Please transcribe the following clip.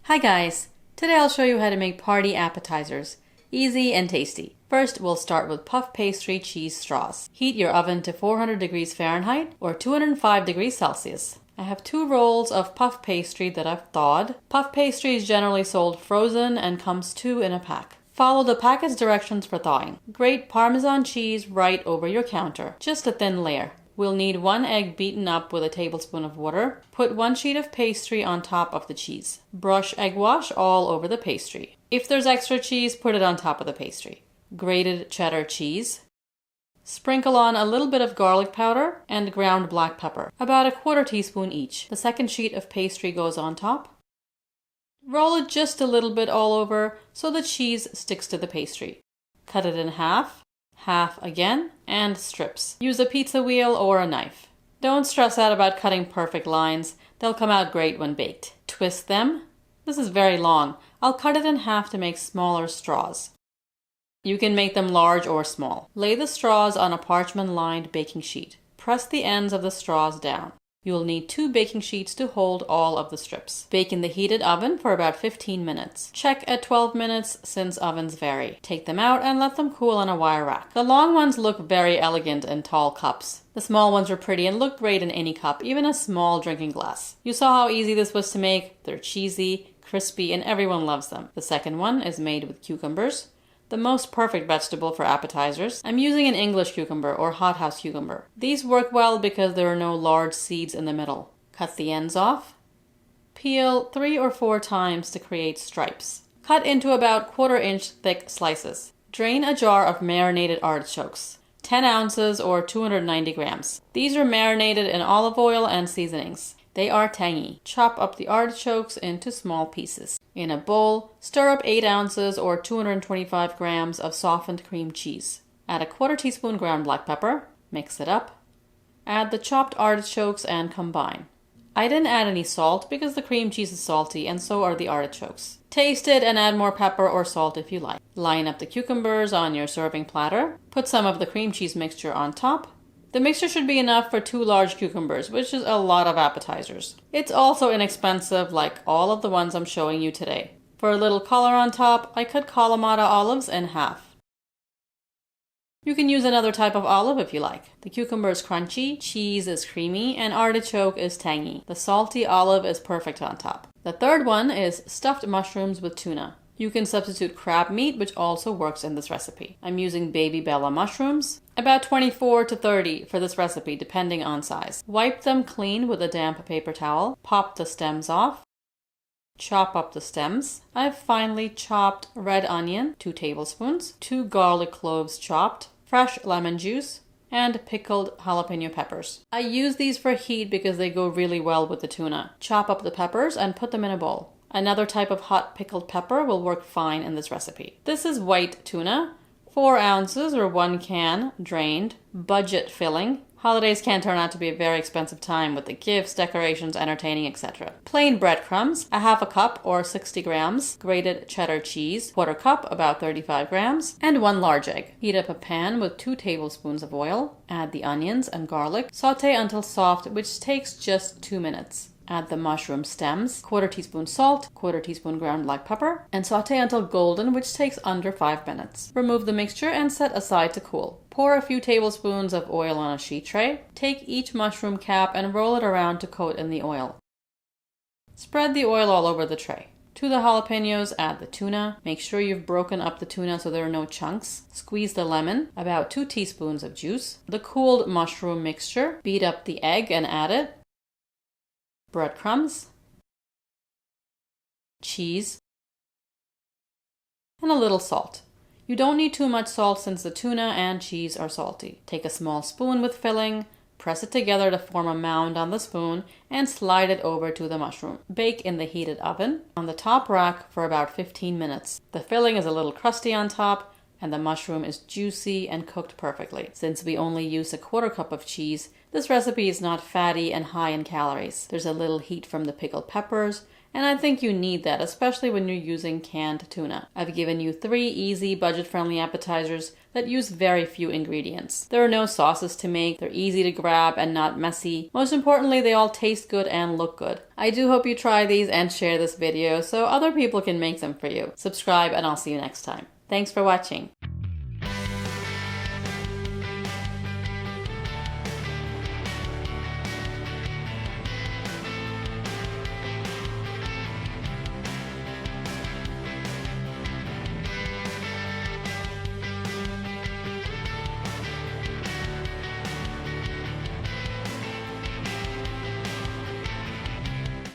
Hi guys! Today I'll show you how to make party appetizers. Easy and tasty. First, we'll start with puff pastry cheese straws. Heat your oven to 400 degrees Fahrenheit or 205 degrees Celsius. I have 2 rolls of puff pastry that I've thawed. Puff pastry is generally sold frozen and comes 2 in a pack. Follow the package directions for thawing. Grate Parmesan cheese right over your counter, just a thin layer. We'll need 1 egg beaten up with a tablespoon of water. Put 1 sheet of pastry on top of the cheese. Brush egg wash all over the pastry. If there's extra cheese, put it on top of the pastry. Grated cheddar cheese. Sprinkle on a little bit of garlic powder and ground black pepper, about a 1/4 teaspoon each. The second sheet of pastry goes on top. Roll it just a little bit all over so the cheese sticks to the pastry. Cut it in half. Half again, and strips. Use a pizza wheel or a knife. Don't stress out about cutting perfect lines. They'll come out great when baked. Twist them. This is very long. I'll cut it in half to make smaller straws. You can make them large or small. Lay the straws on a parchment-lined baking sheet. Press the ends of the straws down. You will need 2 baking sheets to hold all of the strips. Bake in the heated oven for about 15 minutes. Check at 12 minutes since ovens vary. Take them out and let them cool on a wire rack. The long ones look very elegant in tall cups. The small ones are pretty and look great in any cup, even a small drinking glass. You saw how easy this was to make. They're cheesy, crispy, and everyone loves them. The second one is made with cucumbers. The most perfect vegetable for appetizers. I'm using an English cucumber or hothouse cucumber. These work well because there are no large seeds in the middle. Cut the ends off. Peel 3 or 4 times to create stripes. Cut into about 1/4 inch thick slices. Drain a jar of marinated artichokes, 10 ounces or 290 grams. These are marinated in olive oil and seasonings. They are tangy. Chop up the artichokes into small pieces. In a bowl, stir up 8 ounces or 225 grams of softened cream cheese. Add a 1/4 teaspoon ground black pepper. Mix it up. Add the chopped artichokes and combine. I didn't add any salt because the cream cheese is salty and so are the artichokes. Taste it and add more pepper or salt if you like. Line up the cucumbers on your serving platter. Put some of the cream cheese mixture on top. The mixture should be enough for 2 large cucumbers, which is a lot of appetizers. It's also inexpensive like all of the ones I'm showing you today. For a little color on top, I cut Kalamata olives in half. You can use another type of olive if you like. The cucumber is crunchy, cheese is creamy, and artichoke is tangy. The salty olive is perfect on top. The third one is stuffed mushrooms with tuna. You can substitute crab meat, which also works in this recipe. I'm using baby bella mushrooms, about 24 to 30 for this recipe, depending on size. Wipe them clean with a damp paper towel. Pop the stems off. Chop up the stems. I've finely chopped red onion, 2 tablespoons, 2 garlic cloves chopped, fresh lemon juice, and pickled jalapeno peppers. I use these for heat because they go really well with the tuna. Chop up the peppers and put them in a bowl. Another type of hot pickled pepper will work fine in this recipe. This is white tuna, 4 ounces or 1 can, drained, budget filling. Holidays can turn out to be a very expensive time with the gifts, decorations, entertaining, etc. Plain breadcrumbs, a 1/2 cup or 60 grams, grated cheddar cheese, 1/4 cup, about 35 grams, and 1 large egg. Heat up a pan with 2 tablespoons of oil. Add the onions and garlic. Saute until soft, which takes just 2 minutes. Add the mushroom stems, 1/4 teaspoon salt, 1/4 teaspoon ground black pepper, and saute until golden, which takes under 5 minutes. Remove the mixture and set aside to cool. Pour a few tablespoons of oil on a sheet tray. Take each mushroom cap and roll it around to coat in the oil. Spread the oil all over the tray. To the jalapenos, add the tuna. Make sure you've broken up the tuna so there are no chunks. Squeeze the lemon, about 2 teaspoons of juice. The cooled mushroom mixture. Beat up the egg and add it. Breadcrumbs, cheese, and a little salt. You don't need too much salt since the tuna and cheese are salty. Take a small spoon with filling, press it together to form a mound on the spoon, and slide it over to the mushroom. Bake in the heated oven on the top rack for about 15 minutes. The filling is a little crusty on top, and the mushroom is juicy and cooked perfectly. Since we only use a 1/4 cup of cheese, this recipe is not fatty and high in calories. There's a little heat from the pickled peppers and I think you need that, especially when you're using canned tuna. I've given you 3 easy, budget-friendly appetizers that use very few ingredients. There are no sauces to make, they're easy to grab and not messy. Most importantly, they all taste good and look good. I do hope you try these and share this video so other people can make them for you. Subscribe and I'll see you next time. Thanks for watching.